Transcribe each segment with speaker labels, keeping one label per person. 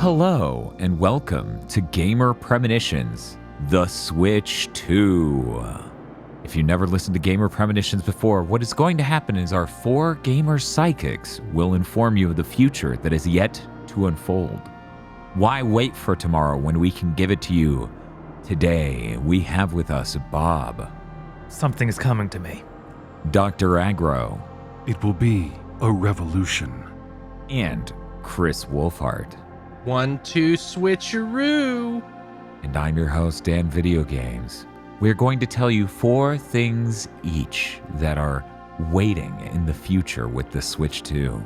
Speaker 1: Hello, and welcome to Gamer Premonitions, The Switch 2. If you never listened to Gamer Premonitions before, what is going to happen is our 4 gamer psychics will inform you of the future that is yet to unfold. Why wait for tomorrow when we can give it to you today? We have with us Bob.
Speaker 2: Something is coming to me.
Speaker 1: Dr. Agro.
Speaker 3: It will be a revolution.
Speaker 1: And Chris Wolfhart.
Speaker 4: 1, 2, switcheroo.
Speaker 1: And I'm your host, Dan Video Games. We're going to tell you 4 things each that are waiting in the future with the Switch 2.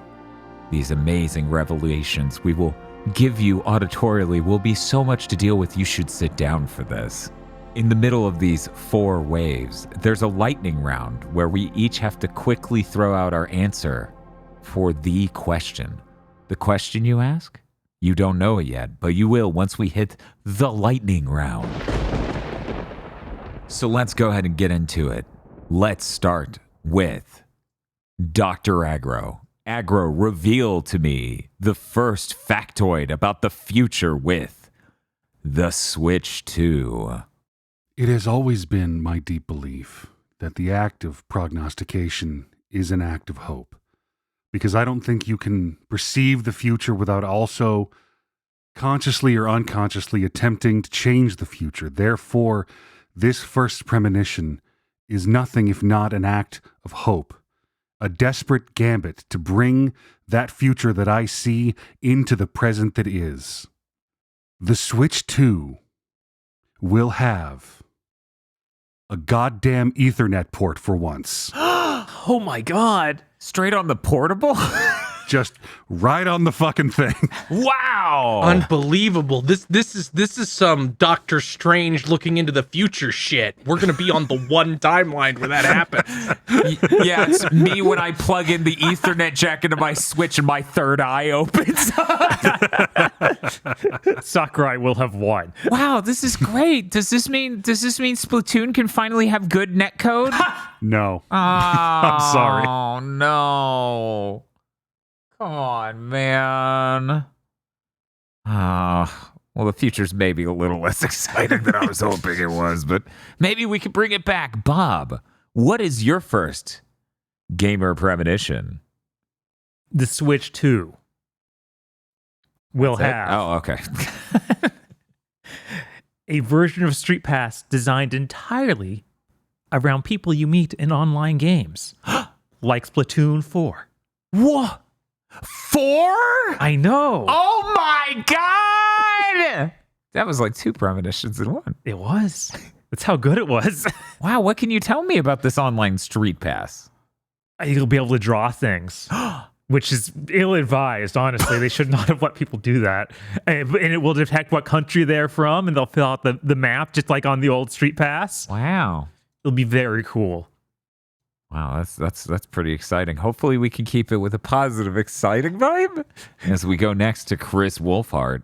Speaker 1: These amazing revelations we will give you auditorially will be so much to deal with, you should sit down for this. In the middle of these 4 waves, there's a lightning round where we each have to quickly throw out our answer for the question. The question you ask? You don't know it yet, but you will once we hit the lightning round. So let's go ahead and get into it. Let's start with Dr. Agro. Agro, reveal to me the first factoid about the future with the Switch 2.
Speaker 3: It has always been my deep belief that the act of prognostication is an act of hope. Because I don't think you can perceive the future without also consciously or unconsciously attempting to change the future. Therefore, this first premonition is nothing if not an act of hope, a desperate gambit to bring that future that I see into the present that is. The Switch 2 will have a goddamn Ethernet port for once.
Speaker 2: Oh my god.
Speaker 1: Straight on the portable?
Speaker 3: Just right on the fucking thing.
Speaker 1: Wow!
Speaker 4: Unbelievable. This is some Doctor Strange looking into the future shit. We're gonna be on the one timeline where that happens.
Speaker 1: Yeah, it's me when I plug in the Ethernet jack into my Switch and my third eye opens.
Speaker 2: Sakurai will have won.
Speaker 1: Wow, this is great. Does this mean Splatoon can finally have good netcode?
Speaker 3: No.
Speaker 1: Oh,
Speaker 3: I'm sorry.
Speaker 1: Oh no. Come on, man. Well, the future's maybe a little less exciting than I was hoping it was, but maybe we can bring it back. Bob, what is your first gamer premonition?
Speaker 2: The Switch 2 will
Speaker 1: That's it?
Speaker 2: have
Speaker 1: Oh, okay.
Speaker 2: a version of Streetpass designed entirely around people you meet in online games, like Splatoon 4.
Speaker 1: What? 4?
Speaker 2: I know.
Speaker 1: Oh my god! That was like 2 premonitions in one.
Speaker 2: It was. That's how good it was.
Speaker 1: Wow, what can you tell me about this online Street Pass?
Speaker 2: You'll be able to draw things, which is ill-advised, honestly. They should not have let people do that. And it will detect what country they're from, and they'll fill out the map, just like on the old Street Pass.
Speaker 1: Wow.
Speaker 2: It'll be very cool.
Speaker 1: Wow, that's pretty exciting. Hopefully we can keep it with a positive, exciting vibe as we go next to Chris Wolfhart.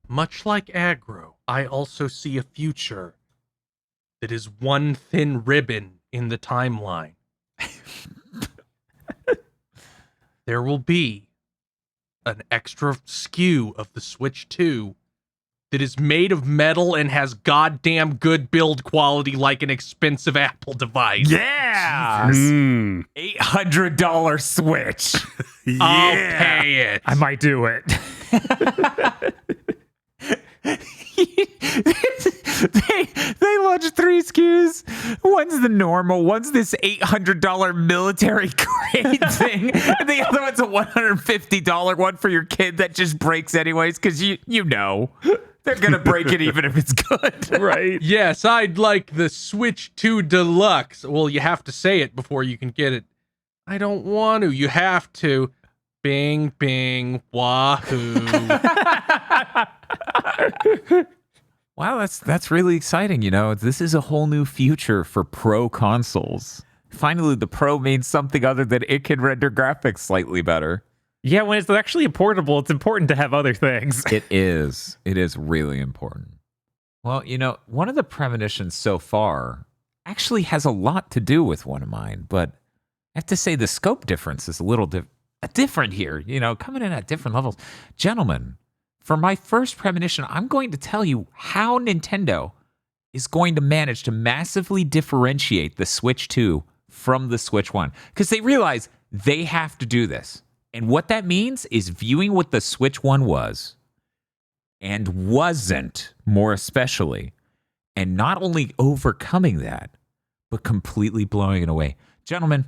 Speaker 4: Much like Agro, I also see a future that is one thin ribbon in the timeline. There will be an extra SKU of the Switch 2 that is made of metal and has goddamn good build quality like an expensive Apple device.
Speaker 1: Yeah! $800 Switch.
Speaker 3: Yeah.
Speaker 4: I'll pay it.
Speaker 2: I might do it.
Speaker 1: they launched 3 SKUs. One's the normal, one's this $800 military grade thing, and the other one's a $150 one for your kid that just breaks anyways, because you know they're gonna break it even if it's good.
Speaker 2: Right.
Speaker 4: Yes, I'd like the Switch 2 Deluxe. Well, you have to say it before you can get it. I don't want to. You have to. Bing, bing, wahoo.
Speaker 1: Wow, that's really exciting. You know, this is a whole new future for pro consoles. Finally, the pro means something other than it can render graphics slightly better.
Speaker 2: Yeah, when it's actually portable, it's important to have other things.
Speaker 1: It is. It is really important. Well, you know, one of the premonitions so far actually has a lot to do with one of mine, but I have to say the scope difference is a little different here, you know, coming in at different levels. Gentlemen, For my first premonition, I'm going to tell you how Nintendo is going to manage to massively differentiate the Switch 2 from the Switch 1. Because they realize they have to do this. And what that means is viewing what the Switch 1 was and wasn't, more especially, and not only overcoming that, but completely blowing it away. Gentlemen,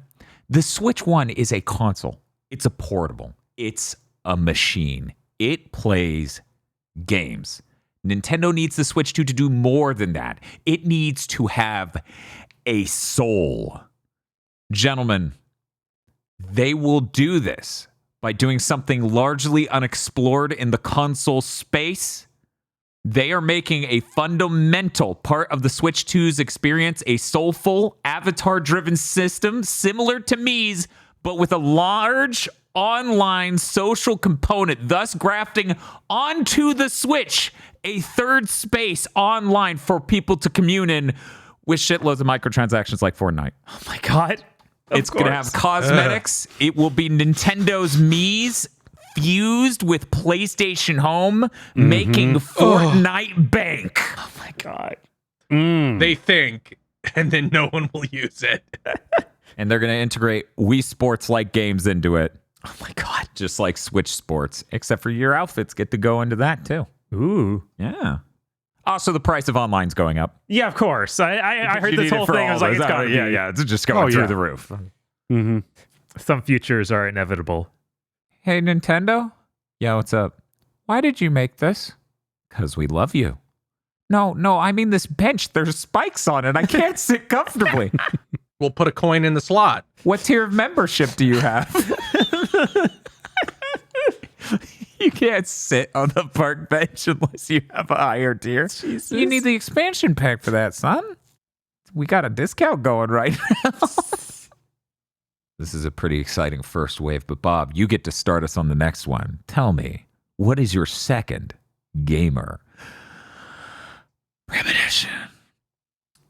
Speaker 1: the Switch 1 is a console. It's a portable. It's a machine. It plays games. Nintendo needs the Switch 2 to do more than that. It needs to have a soul. Gentlemen, they will do this by doing something largely unexplored in the console space. They are making a fundamental part of the Switch 2's experience a soulful, avatar-driven system similar to Mii's, but with a large online social component, thus grafting onto the Switch a third space online for people to commune in with shitloads of microtransactions like Fortnite.
Speaker 2: Oh my God.
Speaker 1: It's going to have cosmetics. It will be Nintendo's Mii's fused with PlayStation Home, making Fortnite bank.
Speaker 2: Oh my God.
Speaker 4: They think, and then no one will use it.
Speaker 1: And they're going to integrate Wii Sports-like games into it.
Speaker 2: Oh my God.
Speaker 1: Just like Switch Sports, except for your outfits get to go into that too.
Speaker 2: Ooh.
Speaker 1: Yeah. Also, the price of online's going up.
Speaker 2: Yeah, of course. I heard
Speaker 1: You
Speaker 2: this
Speaker 1: need it
Speaker 2: whole
Speaker 1: for
Speaker 2: thing. I
Speaker 1: all
Speaker 2: was like,
Speaker 1: those.
Speaker 2: it's got
Speaker 1: Yeah, it's just going through the roof.
Speaker 3: Mm-hmm.
Speaker 2: Some futures are inevitable.
Speaker 1: Hey, Nintendo? Yeah, what's up? Why did you make this? Because we love you. No, I mean this bench. There's spikes on it. I can't sit comfortably.
Speaker 4: We'll put a coin in the slot.
Speaker 1: What tier of membership do you have? You can't sit on the park bench unless you have a higher tier.
Speaker 2: Jesus.
Speaker 1: You need the expansion pack for that, son. We got a discount going right now. This is a pretty exciting first wave, but Bob, you get to start us on the next one. Tell me, what is your second gamer premonition?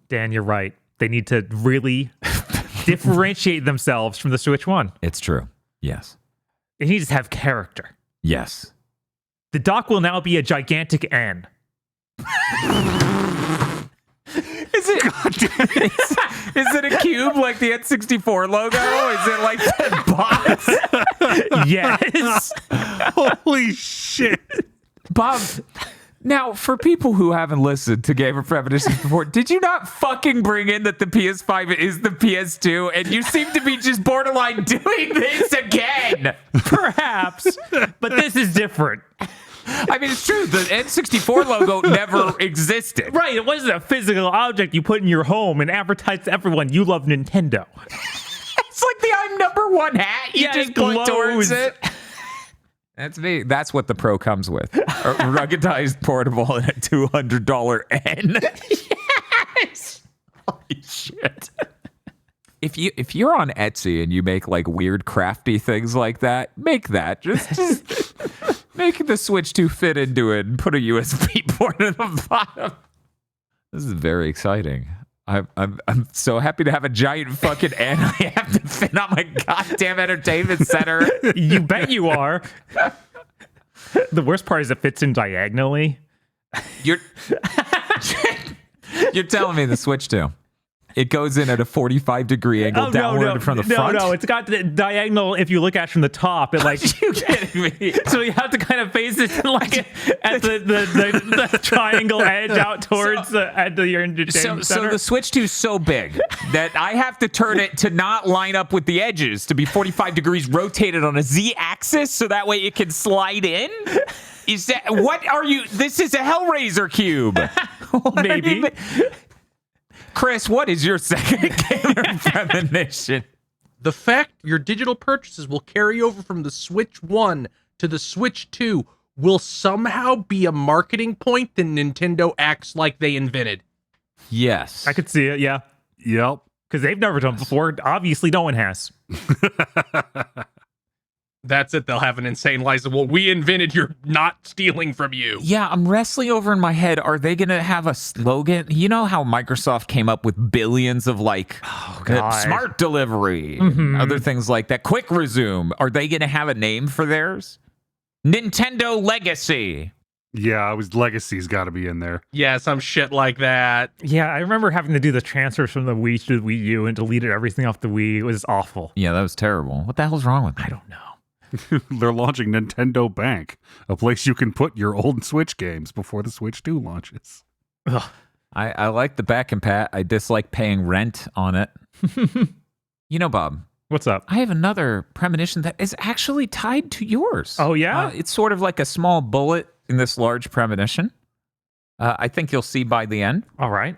Speaker 2: Dan, you're right. They need to really differentiate themselves from the Switch 1.
Speaker 1: It's true. Yes.
Speaker 2: They need to have character.
Speaker 1: Yes.
Speaker 2: The dock will now be a gigantic N.
Speaker 1: Is it a cube like the N64 logo? Is it like that box?
Speaker 2: Yes.
Speaker 3: Holy shit.
Speaker 1: Bob, now for people who haven't listened to Gamer Premonitions before, did you not fucking bring in that the PS5 is the PS2 and you seem to be just borderline doing this again?
Speaker 2: Perhaps. But this is different.
Speaker 1: I mean, it's true. The N64 logo never existed.
Speaker 2: Right. It wasn't a physical object you put in your home and advertised to everyone you love Nintendo.
Speaker 1: It's like the I'm number one hat. You
Speaker 2: Yeah,
Speaker 1: just
Speaker 2: it
Speaker 1: point towards
Speaker 2: glows.
Speaker 1: it. That's me. That's what the Pro comes with. A ruggedized portable and a $200 N. Yes. Holy shit. If you're on Etsy and you make like weird crafty things like that, make that. Just make the Switch 2 fit into it and put a USB port at the bottom. This is very exciting. I'm so happy to have a giant fucking N I have to fit on my goddamn entertainment center.
Speaker 2: You bet you are. The worst part is it fits in diagonally.
Speaker 1: You're telling me the Switch 2. It goes in at a 45-degree angle downward from the front?
Speaker 2: No, it's got the diagonal. If you look at it from the top, it like
Speaker 1: You kidding me?
Speaker 2: so you have to kind of face it like at the triangle edge out towards at your entertainment
Speaker 1: So
Speaker 2: center.
Speaker 1: the Switch 2 is so big that I have to turn it to not line up with the edges, to be 45 degrees rotated on a Z-axis, so that way it can slide in? Is that what are you? This is a Hellraiser cube.
Speaker 2: Maybe.
Speaker 1: Chris, what is your second gamer premonition?
Speaker 4: The fact your digital purchases will carry over from the Switch 1 to the Switch 2 will somehow be a marketing point that Nintendo acts like they invented.
Speaker 1: Yes.
Speaker 2: I could see it, yeah,
Speaker 3: Yep.
Speaker 2: because they've never done it before. Obviously, no one has.
Speaker 4: That's it. They'll have an insane license. Well, we invented your not stealing from you.
Speaker 1: Yeah, I'm wrestling over in my head. Are they going to have a slogan? You know how Microsoft came up with billions of like
Speaker 2: God.
Speaker 1: smart delivery, and other things like that. Quick resume. Are they going to have a name for theirs? Nintendo Legacy.
Speaker 3: Yeah, Legacy's got to be in there.
Speaker 4: Yeah, some shit like that.
Speaker 2: Yeah, I remember having to do the transfers from the Wii to the Wii U and deleted everything off the Wii. It was awful.
Speaker 1: Yeah, that was terrible. What the hell's wrong with me?
Speaker 2: I don't know.
Speaker 3: They're launching Nintendo Bank, a place you can put your old Switch games before the Switch 2 launches.
Speaker 2: Ugh.
Speaker 1: I like the back and pat. I dislike paying rent on it. You know, Bob,
Speaker 2: What's up?
Speaker 1: I have another premonition that is actually tied to yours.
Speaker 2: Oh, yeah?
Speaker 1: It's sort of like a small bullet in this large premonition. I think you'll see by the end.
Speaker 2: All right.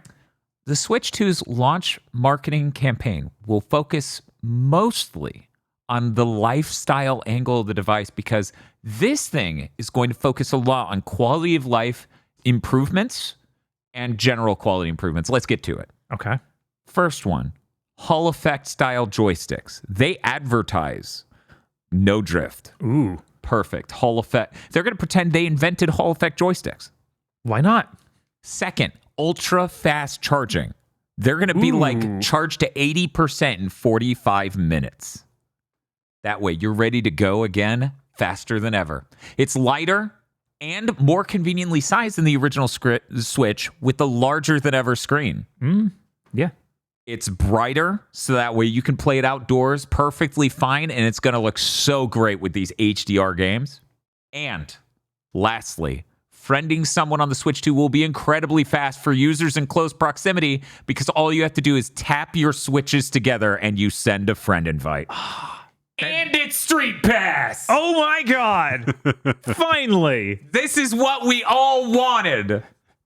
Speaker 1: The Switch 2's launch marketing campaign will focus mostly on the lifestyle angle of the device because this thing is going to focus a lot on quality of life improvements and general quality improvements. Let's get to it.
Speaker 2: Okay.
Speaker 1: First one, Hall effect style joysticks. They advertise no drift.
Speaker 2: Ooh.
Speaker 1: Perfect. Hall effect. They're going to pretend they invented Hall effect joysticks.
Speaker 2: Why not?
Speaker 1: Second, ultra fast charging. They're going to be like charged to 80% in 45 minutes. That way you're ready to go again faster than ever. It's lighter and more conveniently sized than the original Switch with the larger than ever screen.
Speaker 2: Yeah.
Speaker 1: It's brighter, so that way you can play it outdoors perfectly fine, and it's going to look so great with these HDR games. And lastly, friending someone on the Switch 2 will be incredibly fast for users in close proximity because all you have to do is tap your Switches together and you send a friend invite. And it's Streetpass!
Speaker 2: Oh my God. Finally.
Speaker 1: This is what we all wanted.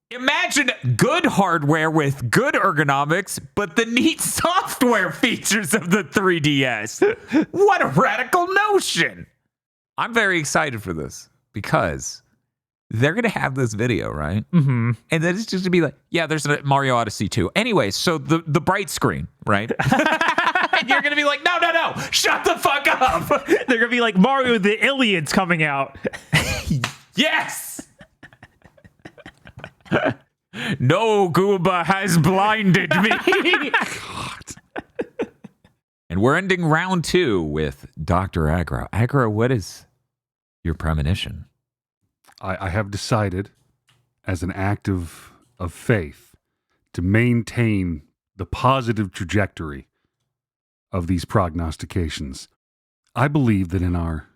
Speaker 1: Imagine good hardware with good ergonomics, but the neat software features of the 3DS. What a radical notion. I'm very excited for this because they're going to have this video, right?
Speaker 2: Mm-hmm.
Speaker 1: And then it's just going to be like, yeah, there's a Mario Odyssey 2. Anyway, so the bright screen, right? And you're going to be like, no, shut the fuck up.
Speaker 2: They're going to be like Mario the Aliens coming out.
Speaker 1: Yes. No, Gooba has blinded me. God. And we're ending round 2 with Dr. Aggro. Aggro, what is your premonition?
Speaker 3: I have decided, as an act of faith, to maintain the positive trajectory of these prognostications. I believe that in our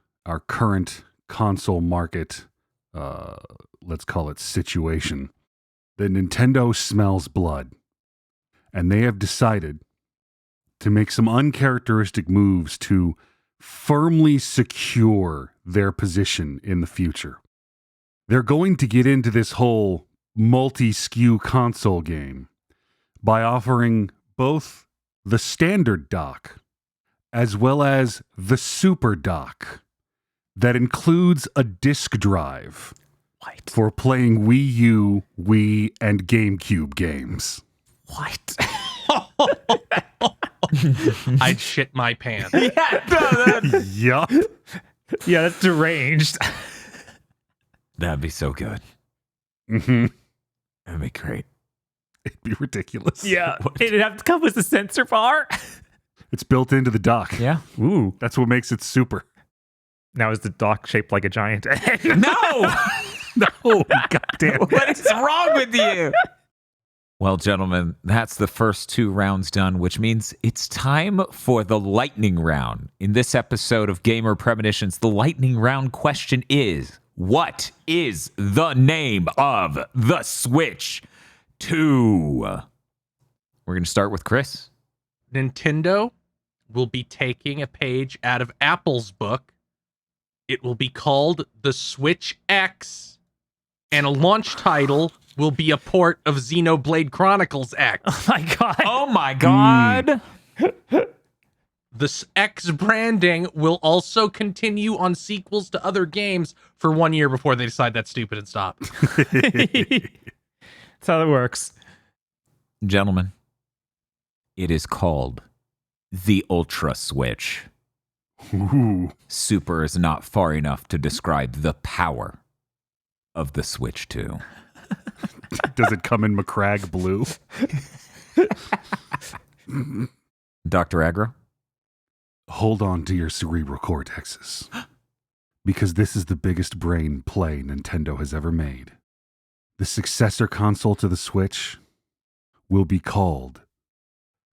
Speaker 3: current console market, let's call it situation, that Nintendo smells blood, and they have decided to make some uncharacteristic moves to firmly secure their position in the future. They're going to get into this whole multi-SKU console game by offering both the standard dock as well as the super dock that includes a disc drive for playing Wii U, Wii, and GameCube games.
Speaker 1: What?
Speaker 4: I'd shit my pants.
Speaker 3: Yup.
Speaker 2: Yeah, that's deranged.
Speaker 1: That'd be so good.
Speaker 3: Mm-hmm.
Speaker 1: That'd be great.
Speaker 3: It'd be ridiculous.
Speaker 2: Yeah. It'd have to come with a sensor bar.
Speaker 3: It's built into the dock.
Speaker 1: Yeah.
Speaker 2: Ooh.
Speaker 3: That's what makes it super.
Speaker 2: Now is the dock shaped like a giant egg?
Speaker 1: No!
Speaker 3: No, goddamn.
Speaker 1: What is wrong with you? Well, gentlemen, that's the first 2 rounds done, which means it's time for the lightning round. In this episode of Gamer Premonitions, the lightning round question is, what is the name of the Switch 2? We're going to start with Chris.
Speaker 4: Nintendo will be taking a page out of Apple's book. It will be called the Switch X, and a launch title will be a port of Xenoblade Chronicles X.
Speaker 2: Oh my God.
Speaker 1: Oh my God.
Speaker 4: The X branding will also continue on sequels to other games for 1 year before they decide that's stupid and stop.
Speaker 2: That's how it works.
Speaker 1: Gentlemen, it is called the Ultra Switch.
Speaker 3: Ooh.
Speaker 1: Super is not far enough to describe the power of the Switch 2.
Speaker 3: Does it come in McCrag blue?
Speaker 1: Dr. Aggro?
Speaker 3: Hold on to your cerebral cortexes. because this is the biggest brain play Nintendo has ever made. The successor console to the Switch will be called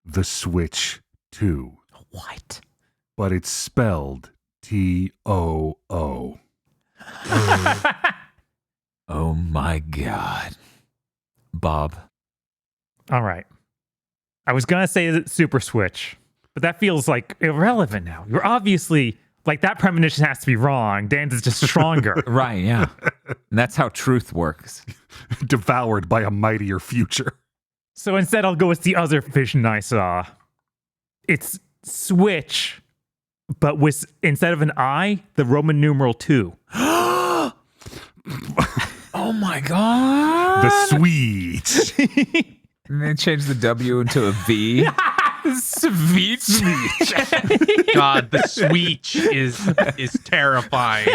Speaker 3: the Switch 2.
Speaker 1: What?
Speaker 3: But it's spelled T-O-O.
Speaker 1: Oh my God. Bob.
Speaker 2: All right. I was going to say that Super Switch, but that feels like irrelevant now. You're obviously, like, that premonition has to be wrong. Dan's is just stronger.
Speaker 1: Right, yeah. And that's how truth works.
Speaker 3: Devoured by a mightier future.
Speaker 2: So instead, I'll go with the other vision I saw. It's Switch, but with, instead of an I, the Roman numeral 2.
Speaker 1: Oh my God.
Speaker 3: The Switch.
Speaker 1: And they changed the W into a V. Sweet.
Speaker 4: God, the Switch is terrifying.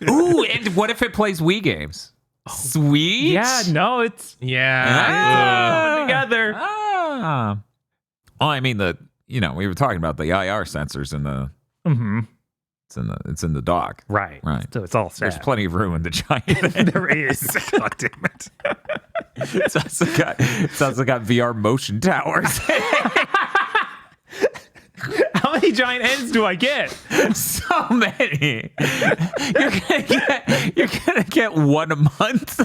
Speaker 1: Ooh, and what if it plays Wii games? Sweet?
Speaker 2: Yeah, no, it's
Speaker 4: Yeah.
Speaker 2: together.
Speaker 1: Ah. Well, I mean, we were talking about the IR sensors in the
Speaker 2: Mm-hmm.
Speaker 1: it's in the dock.
Speaker 2: Right.
Speaker 1: Right.
Speaker 2: So it's all set.
Speaker 1: There's plenty of room in the giant.
Speaker 2: There is.
Speaker 3: God damn it.
Speaker 1: It's also got VR motion towers.
Speaker 2: How many giant ends do I get?
Speaker 1: So many. You're gonna get one a month.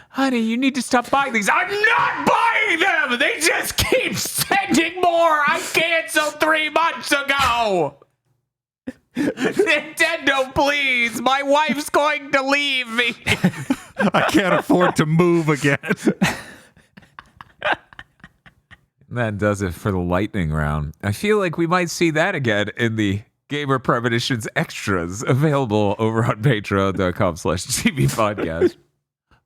Speaker 1: Honey, you need to stop buying these. I'm not buying them. They just keep sending more. I canceled 3 months ago. Nintendo, please. My wife's going to leave me.
Speaker 3: I can't afford to move again.
Speaker 1: That does it for the lightning round. I feel like we might see that again in the Gamer Premonitions extras available over on patreon.com/GB podcast.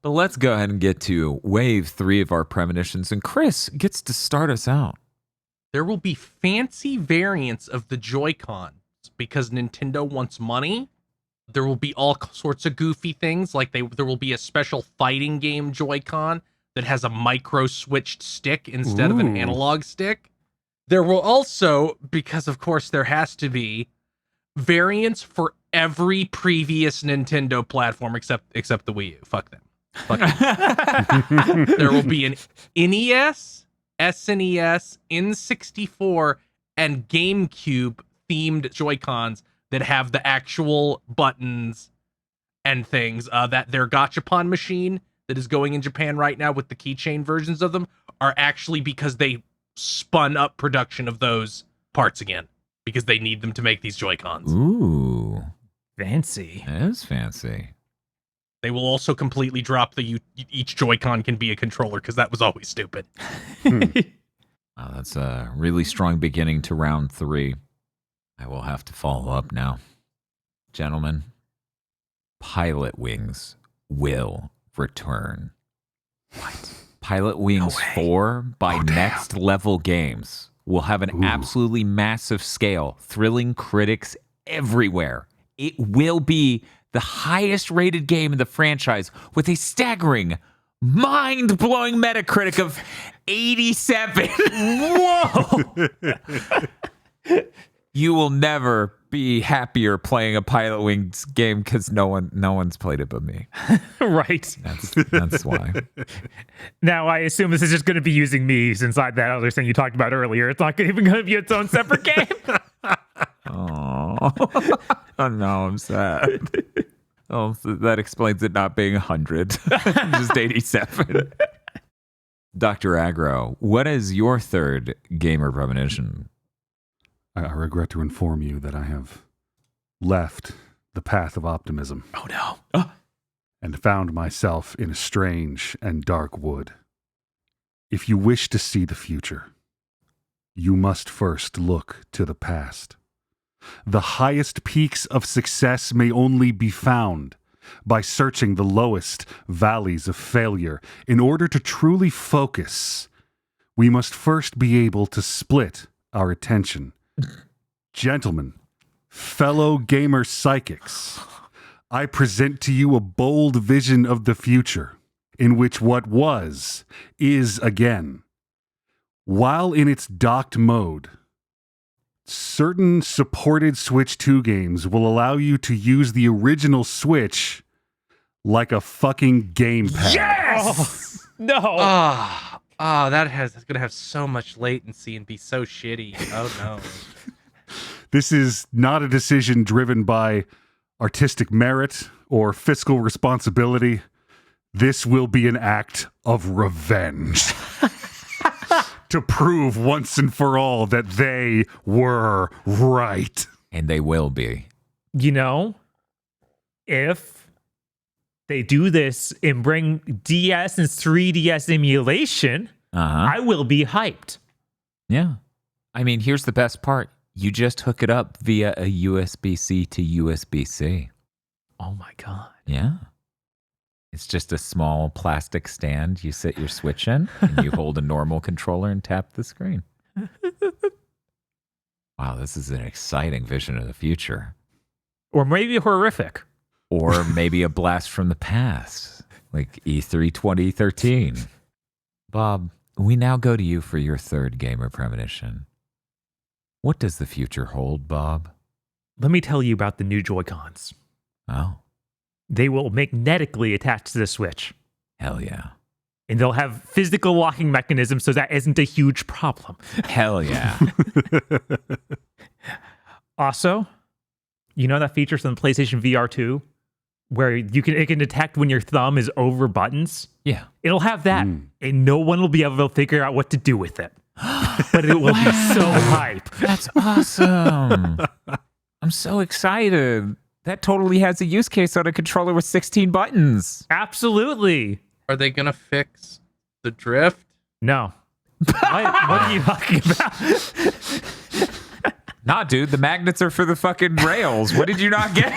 Speaker 1: But let's go ahead and get to wave 3 of our premonitions, and Chris gets to start us out.
Speaker 4: There will be fancy variants of the Joy-Cons because Nintendo wants money. There will be all sorts of goofy things, like there will be a special fighting game Joy-Con that has a micro-switched stick instead of an
Speaker 3: Ooh.
Speaker 4: analog stick. There will also, because of course there has to be, variants for every previous Nintendo platform except the Wii U. Fuck them. Fuck them. There will be an NES, SNES, N64, and GameCube themed Joy-Cons that have the actual buttons and things. That their Gachapon machine that is going in Japan right now with the keychain versions of them are actually because they spun up production of those parts again because they need them to make these Joy-Cons.
Speaker 1: Ooh,
Speaker 2: Fancy.
Speaker 1: that is fancy.
Speaker 4: They will also completely drop each Joy-Con can be a controller because that was always stupid.
Speaker 1: Wow, that's a really strong beginning to round 3. I will have to follow up now. Gentlemen, Pilot Wings will return. What? Pilot Wings 4 by Next Level Games will have an absolutely massive scale, thrilling critics everywhere. It will be the highest rated game in the franchise with a staggering, mind-blowing Metacritic of 87. Whoa! You will never be happier playing a Pilot Wings game because no one's played it but me.
Speaker 2: Right.
Speaker 1: That's why.
Speaker 2: Now, I assume this is just going to be using Mii's inside that other thing you talked about earlier. It's not even going to be its own separate game.
Speaker 1: Oh, no, I'm sad. Oh, so that explains it not being 100, just 87. Dr. Aggro, what is your third gamer premonition?
Speaker 3: I regret to inform you that I have left the path of optimism.
Speaker 1: Oh, no.
Speaker 3: And found myself in a strange and dark wood. If you wish to see the future, you must first look to the past. The highest peaks of success may only be found by searching the lowest valleys of failure. In order to truly focus, we must first be able to split our attention. Gentlemen, fellow gamer psychics, I present to you a bold vision of the future in which what was is again. While in its docked mode, certain supported Switch 2 games will allow you to use the original Switch like a fucking gamepad.
Speaker 2: Yes! No.
Speaker 4: That's gonna have so much latency and be so shitty. Oh no.
Speaker 3: This is not a decision driven by artistic merit or fiscal responsibility. This will be an act of revenge to prove once and for all that they were right.
Speaker 1: And they will be.
Speaker 2: You know, if they do this and bring DS and 3DS emulation, I will be hyped.
Speaker 1: Yeah. I mean, here's the best part. You just hook it up via a USB-C to USB-C.
Speaker 2: Oh my God.
Speaker 1: Yeah. It's just a small plastic stand. You sit your Switch in, and you hold a normal controller and tap the screen. Wow, this is an exciting vision of the future.
Speaker 2: Or maybe horrific.
Speaker 1: Or maybe a blast from the past, like E3 2013. Bob, we now go to you for your third gamer premonition. What does the future hold, Bob?
Speaker 2: Let me tell you about the new Joy-Cons.
Speaker 1: Oh,
Speaker 2: They will magnetically attach to the Switch.
Speaker 1: hell yeah.
Speaker 2: And they'll have physical locking mechanisms, so that isn't a huge problem.
Speaker 1: Hell yeah.
Speaker 2: Also, you know that feature from the PlayStation VR 2 where it can detect when your thumb is over buttons?
Speaker 1: Yeah.
Speaker 2: It'll have that, and no one will be able to figure out what to do with it. But it will be so hype.
Speaker 1: That's awesome. I'm so excited. That totally has a use case on a controller with 16 buttons.
Speaker 2: Absolutely.
Speaker 4: Are they gonna fix the drift?
Speaker 2: No. What are you talking about?
Speaker 1: Nah, dude, the magnets are for the fucking rails. What did you not get?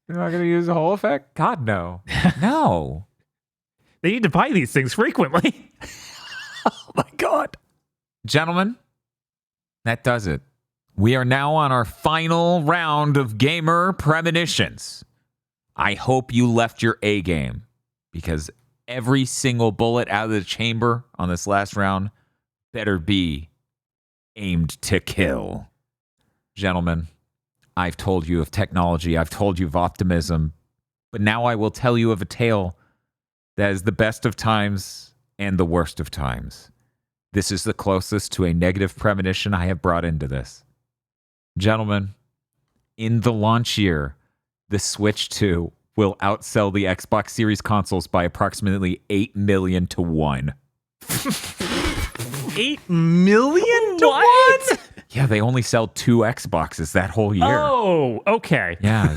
Speaker 1: You're not going to use the whole effect? God, no. No.
Speaker 2: They need to buy these things frequently.
Speaker 1: Oh my God. Gentlemen, that does it. We are now on our final round of gamer premonitions. I hope you left your A game, because every single bullet out of the chamber on this last round better be aimed to kill. Gentlemen, I've told you of technology, I've told you of optimism, but now I will tell you of a tale that is the best of times and the worst of times. This is the closest to a negative premonition I have brought into this. Gentlemen, in the launch year, the Switch 2 will outsell the Xbox Series consoles by approximately 8 million to 1.
Speaker 4: 8 million to
Speaker 2: What?
Speaker 4: 1?
Speaker 1: Yeah, they only sell 2 Xboxes that whole year.
Speaker 2: Oh, okay.
Speaker 1: Yeah,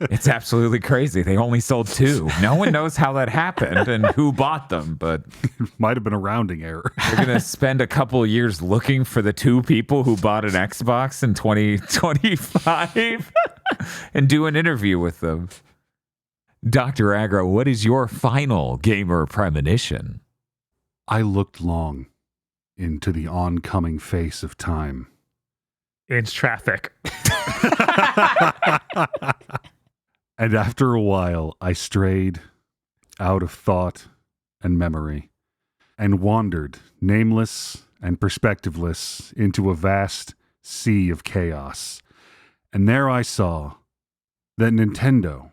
Speaker 1: it's absolutely crazy. They only sold 2. No one knows how that happened and who bought them, but
Speaker 3: Might have been a rounding error.
Speaker 1: they're going to spend a couple of years looking for the 2 people who bought an Xbox in 2025 and do an interview with them. Dr. Agro, what is your final gamer premonition?
Speaker 3: I looked long into the oncoming face of time.
Speaker 2: It's traffic.
Speaker 3: And after a while, I strayed out of thought and memory and wandered, nameless and perspectiveless, into a vast sea of chaos. And there I saw that Nintendo,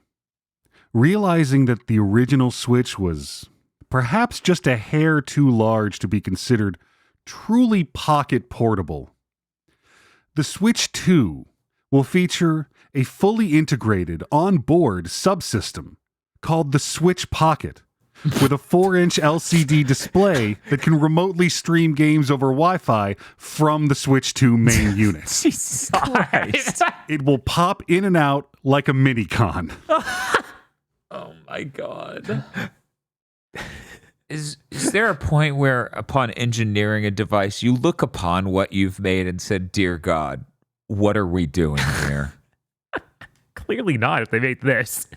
Speaker 3: realizing that the original Switch was perhaps just a hair too large to be considered truly pocket portable, the Switch 2 will feature a fully integrated on-board subsystem called the Switch Pocket, with a 4-inch LCD display that can remotely stream games over Wi-Fi from the Switch 2 main unit.
Speaker 1: Jesus Christ.
Speaker 3: It will pop in and out like a mini-con.
Speaker 1: Oh my God. Is there a point where, upon engineering a device, you look upon what you've made and said, "Dear God, what are we doing here?"
Speaker 2: Clearly not if they made this.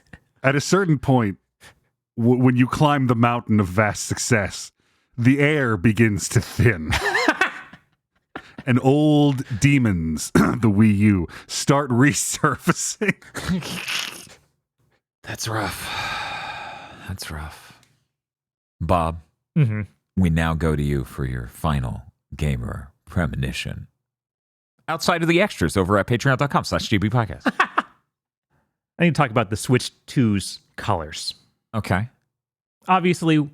Speaker 3: At a certain point, when you climb the mountain of vast success, the air begins to thin. And old demons, the Wii U, start resurfacing.
Speaker 1: That's rough. That's rough. Bob,
Speaker 2: Mm-hmm.
Speaker 1: we now go to you for your final gamer premonition. outside of the extras over at patreon.com/GBpodcast.
Speaker 2: I need to talk about the Switch 2's colors.
Speaker 1: Okay.
Speaker 2: Obviously,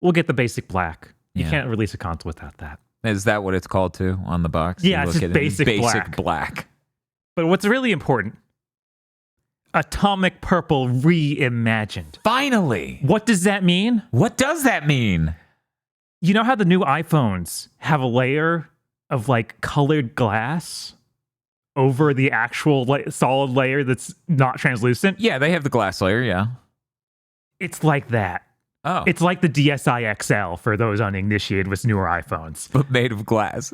Speaker 2: we'll get the basic black. You
Speaker 1: Yeah.
Speaker 2: can't release a console without that.
Speaker 1: Is that what it's called too on the box?
Speaker 2: Yeah,
Speaker 1: You
Speaker 2: it's
Speaker 1: look
Speaker 2: just
Speaker 1: at it,
Speaker 2: basic black.
Speaker 1: black.
Speaker 2: But what's really important, atomic purple reimagined.
Speaker 1: Finally.
Speaker 2: What does that mean?
Speaker 1: What does that mean?
Speaker 2: You know how the new iPhones have a layer of like colored glass over the actual solid layer that's not translucent?
Speaker 1: Yeah, they have the glass layer, yeah.
Speaker 2: It's like that.
Speaker 1: Oh.
Speaker 2: It's like the DSi XL for those uninitiated with newer iPhones.
Speaker 1: but made of glass.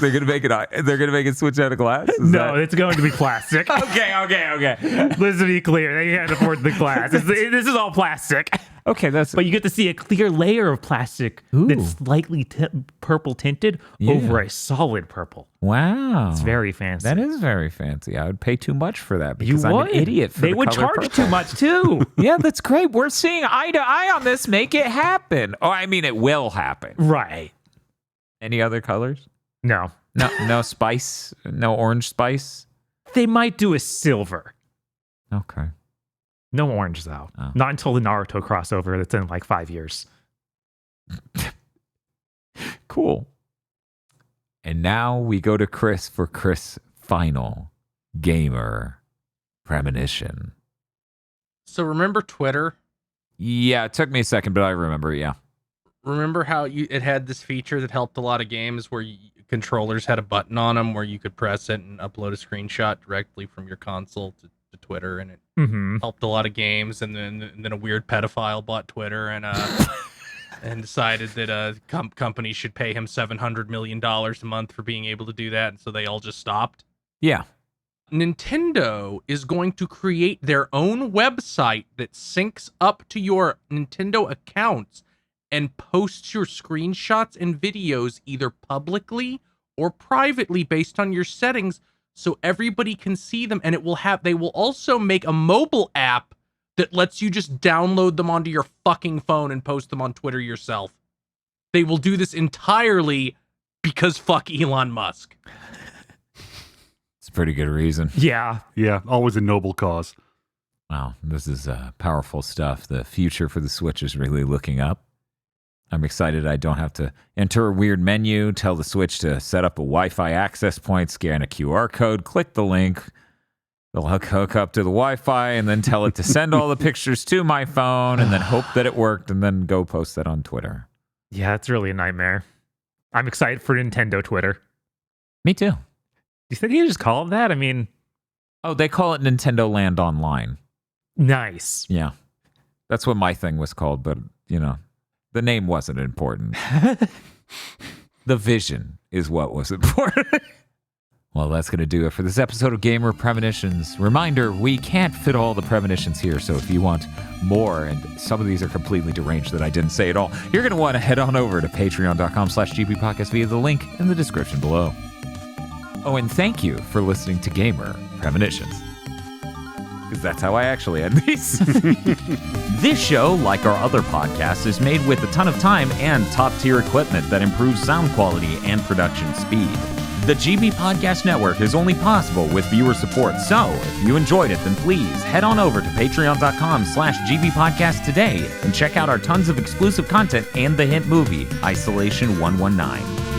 Speaker 1: They're gonna make it switch out of glass?
Speaker 2: No, it's going to be plastic.
Speaker 1: Okay.
Speaker 2: Let's be clear. They can't afford the glass. This is all plastic.
Speaker 1: Okay, that's
Speaker 2: But you get to see a clear layer of plastic
Speaker 1: Ooh.
Speaker 2: that's slightly purple tinted over a solid purple.
Speaker 1: wow.
Speaker 2: It's very fancy.
Speaker 1: That is very fancy. I would pay too much for that
Speaker 2: You
Speaker 1: because I'm
Speaker 2: would.
Speaker 1: an idiot. For
Speaker 2: they
Speaker 1: the
Speaker 2: would
Speaker 1: color
Speaker 2: charge
Speaker 1: purple.
Speaker 2: too much too.
Speaker 1: Yeah, that's great. We're seeing eye to eye on this. Make it happen. Oh, I mean, it will happen.
Speaker 2: Right.
Speaker 1: Any other colors?
Speaker 2: No.
Speaker 1: No spice. No orange spice.
Speaker 2: They might do a silver.
Speaker 1: Okay.
Speaker 2: No orange though.
Speaker 1: Oh.
Speaker 2: Not until the Naruto crossover that's in like 5 years.
Speaker 1: Cool. And now we go to Chris for Chris' final gamer premonition.
Speaker 4: So remember Twitter?
Speaker 1: Yeah, it took me a second, but I remember. Yeah.
Speaker 4: Remember how it had this feature that helped a lot of games where controllers had a button on them where you could press it and upload a screenshot directly from your console to Twitter, and it
Speaker 2: Mm-hmm.
Speaker 4: helped a lot of games. And then a weird pedophile bought Twitter and and decided that companies should pay him $700 million a month for being able to do that, and so they all just stopped.
Speaker 1: Yeah.
Speaker 4: Nintendo is going to create their own website that syncs up to your Nintendo accounts and posts your screenshots and videos either publicly or privately based on your settings so everybody can see them. And they will also make a mobile app that lets you just download them onto your fucking phone and post them on Twitter yourself. They will do this entirely because fuck Elon Musk.
Speaker 1: It's a pretty good reason.
Speaker 2: Yeah.
Speaker 3: Yeah, always a noble cause.
Speaker 1: Wow, this is powerful stuff. The future for the Switch is really looking up. I'm excited I don't have to enter a weird menu, tell the Switch to set up a Wi-Fi access point, scan a QR code, click the link. They'll hook up to the Wi-Fi and then tell it to send all the pictures to my phone and then hope that it worked and then go post that on Twitter.
Speaker 2: Yeah, it's really a nightmare. I'm excited for Nintendo Twitter.
Speaker 1: Me too.
Speaker 2: You think you just call it that? I mean,
Speaker 1: Oh, they call it Nintendo Land Online.
Speaker 2: nice.
Speaker 1: Yeah. That's what my thing was called, but, the name wasn't important. The vision is what was important. Well, that's going to do it for this episode of Gamer Premonitions. Reminder, we can't fit all the premonitions here, so if you want more, and some of these are completely deranged that I didn't say at all, you're going to want to head on over to patreon.com/gbpodcast via the link in the description below. Oh, and thank you for listening to Gamer Premonitions. Because that's how I actually end these. This show, like our other podcasts, is made with a ton of time and top-tier equipment that improves sound quality and production speed. The GB Podcast Network is only possible with viewer support, so if you enjoyed it, then please head on over to patreon.com/gbpodcast today and check out our tons of exclusive content and the hit movie, Isolation 119.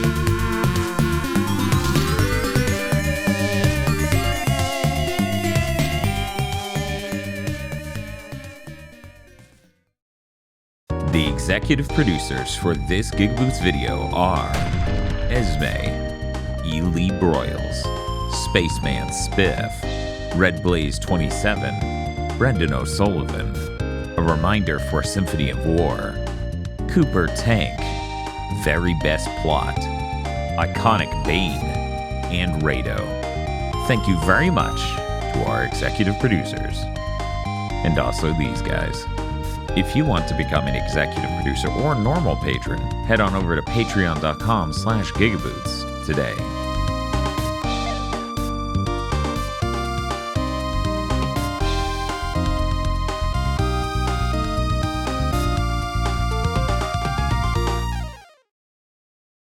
Speaker 1: The executive producers for this GigaBoots video are Esme, Ely Broyles, Spaceman Spiff, Red Blaze 27, Brendan O'Sullivan, A Reminder for Symphony of War, Cooper Tank, Very Best Plot, Iconic Bane, and Rado. Thank you very much to our executive producers. And also these guys. If you want to become an executive producer or normal patron, head on over to patreon.com/GigaBoots today.